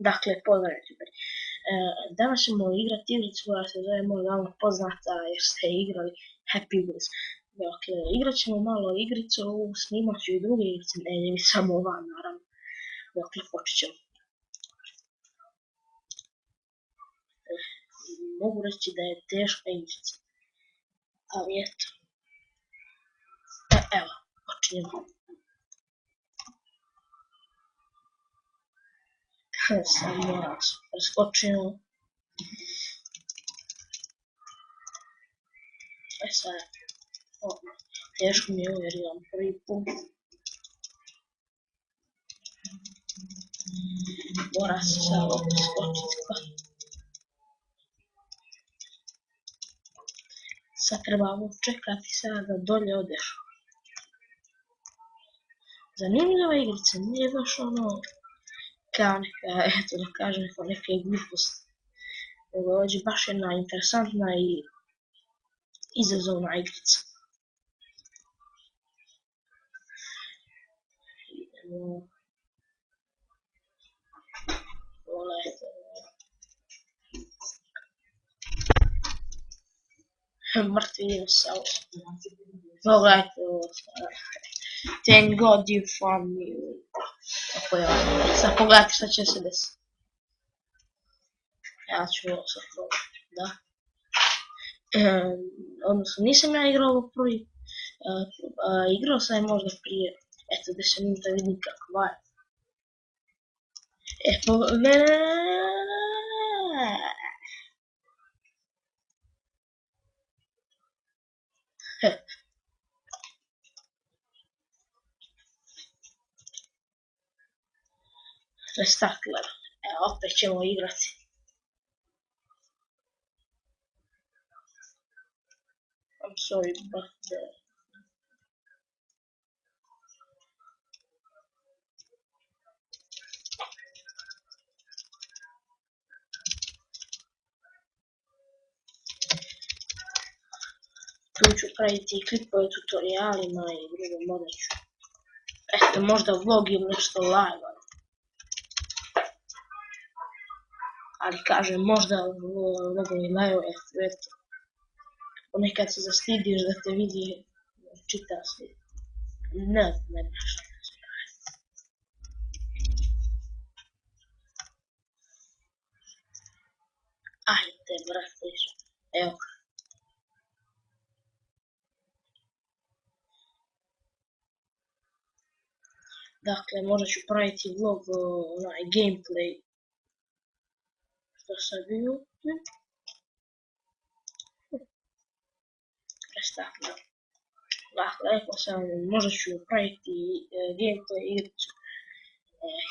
Dakle, pozdrav YouTuberi. Danas ćemo igrati igricu koja se zove možda poznata jer ste igrali Happy Wheels. Dakle, igrat ćemo malo igricu, snimat ću i druge igrice, ne samo ova naravno. Dakle, počet ćemo. Mogu reći da je teška igrica, ali eto. Evo, počinjemo. Samo raz preskočimo. Sad, teško mi je ovo jer imam prvi put. Mora se sad preskočiti. Sad trebamo čekati sad da dolje odeš. Zanimljiva igrica, nije baš ono kao neka, eto da kažem, kao neke gluposti. Nego ovdje baš jedna interesantna i izazovna igrica. Idemo. Mrtvi dinosaur. Pogledajte ovo. Thank God you found me. Tako je ovo. Sad pogledajte šta će se desiti. Ja ću ovo sad pogledati, da. Odnosno nisam ja igrao ovo prvi. Igrao sam je možda prije, eto 10 minuta, vidim kakva je. Restart level. Evo, opet ćemo igrati. I'm sorry, but tu ću praviti klipove tutorijalima i drugo možda ću. Eto, možda vlog ili nešto live. Ali kažem, možda vlogovi live, eto. Ponekad se zastidiš da te vidi, čita se. Ne baš. Ajde, brate, evo. Dakle, možda ću praviti vlog, gameplay. Što sam bio? Prestakle. Dakle, rekao sam, možda ću praviti gameplay igricu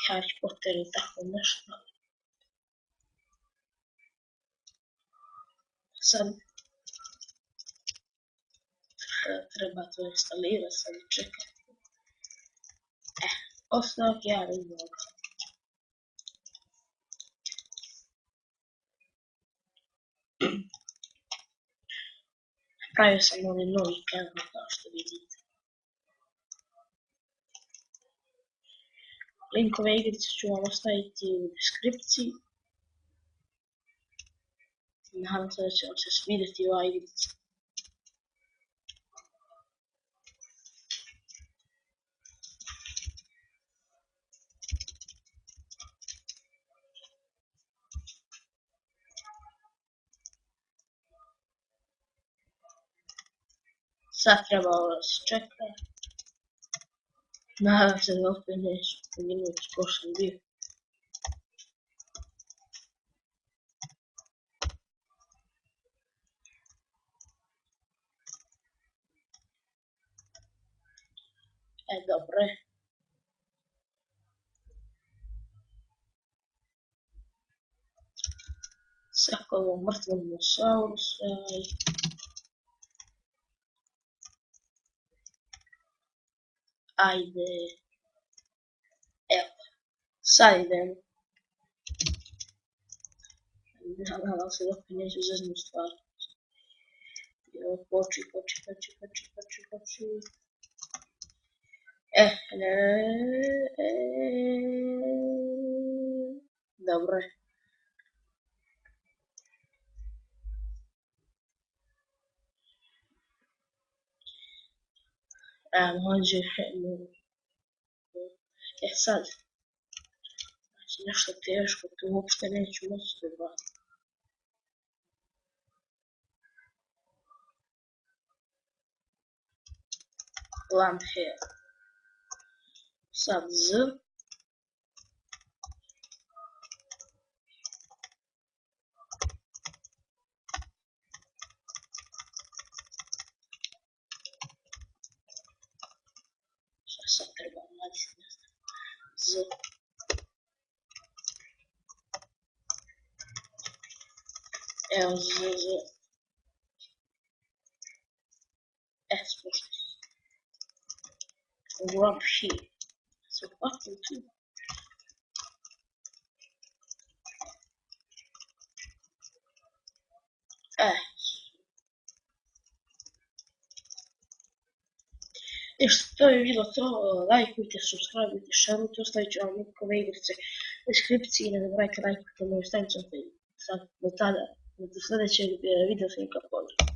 Harry Potter i tako nešto. Sad treba to instalirati, sad čekati. Ostavak ja vlog. Pravio sam ovaj novi kanal kao što vidite. Linkove igrice ću vam ostaviti u deskripciji. Nadam se da će vam se svidjeti ova igrica. Sad treba ovo da se čeka. Nadam se da opet neću poginuti ko sam bio. Dobro je. Svako ovo mrtvo dinosaurusa i... Ajde. Evo. Sad idemo. Nadam se da opet neću zeznu stvar. Poči. Dobro. bre. Mlađe, sad, znači nešto teško, tu uopšte neću moći da gledam. Lamp hair. Sad Z. Šta sad treba raditi, ne znam. Z. Evo Z. Spušta se. Lamp hair. Se upakuje tu. Ništa, to je bilo to, lajkujte, subscribeujte, šerujte, ostavit ću vam linkove igrice u deskripciji, ne zaboravite lajkujte moju stranicu, do tada, do sljedećeg video snimka, pozdrav.